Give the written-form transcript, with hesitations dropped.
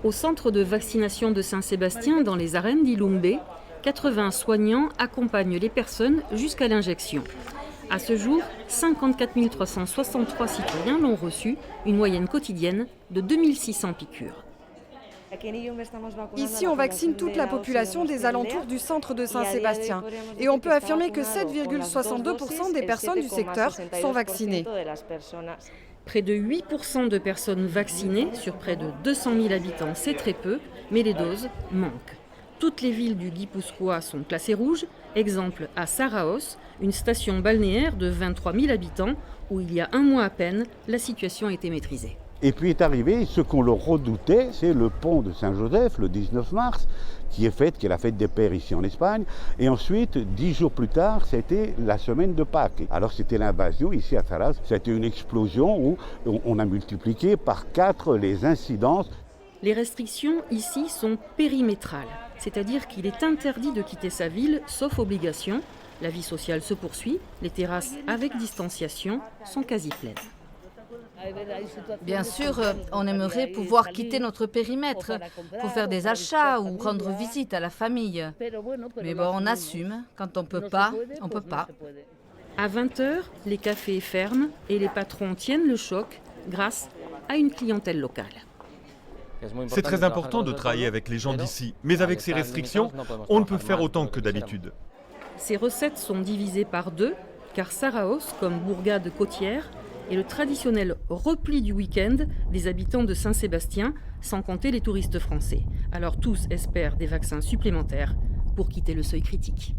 Au centre de vaccination de Saint-Sébastien, dans les arènes d'Ilumbe, 80 soignants accompagnent les personnes jusqu'à l'injection. À ce jour, 54 363 citoyens l'ont reçu, une moyenne quotidienne de 2600 piqûres. Ici, on vaccine toute la population des alentours du centre de Saint-Sébastien. Et on peut affirmer que 7,62% des personnes du secteur sont vaccinées. Près de 8% de personnes vaccinées sur près de 200 000 habitants, c'est très peu, mais les doses manquent. Toutes les villes du Guipuscoa sont classées rouges. Exemple à Saraos, une station balnéaire de 23 000 habitants, où il y a un mois à peine, la situation était maîtrisée. Et puis est arrivé ce qu'on le redoutait, c'est le pont de Saint-Joseph, le 19 mars, qui est la fête des pères ici en Espagne. Et ensuite, 10 jours plus tard, c'était la semaine de Pâques. Alors c'était l'invasion ici à Saras. C'était une explosion où on a multiplié par 4 les incidences. Les restrictions ici sont périmétrales, c'est-à-dire qu'il est interdit de quitter sa ville, sauf obligation. La vie sociale se poursuit, les terrasses avec distanciation sont quasi pleines. Bien sûr, on aimerait pouvoir quitter notre périmètre pour faire des achats ou rendre visite à la famille. Mais bon, on assume. Quand on peut pas, on peut pas. À 20h, les cafés ferment et les patrons tiennent le choc grâce à une clientèle locale. C'est très important de travailler avec les gens d'ici, mais avec ces restrictions, on ne peut faire autant que d'habitude. Ces recettes sont divisées par 2, car Saraos, comme bourgade côtière, est le traditionnel repli du week-end des habitants de Saint-Sébastien, sans compter les touristes français. Alors tous espèrent des vaccins supplémentaires pour quitter le seuil critique.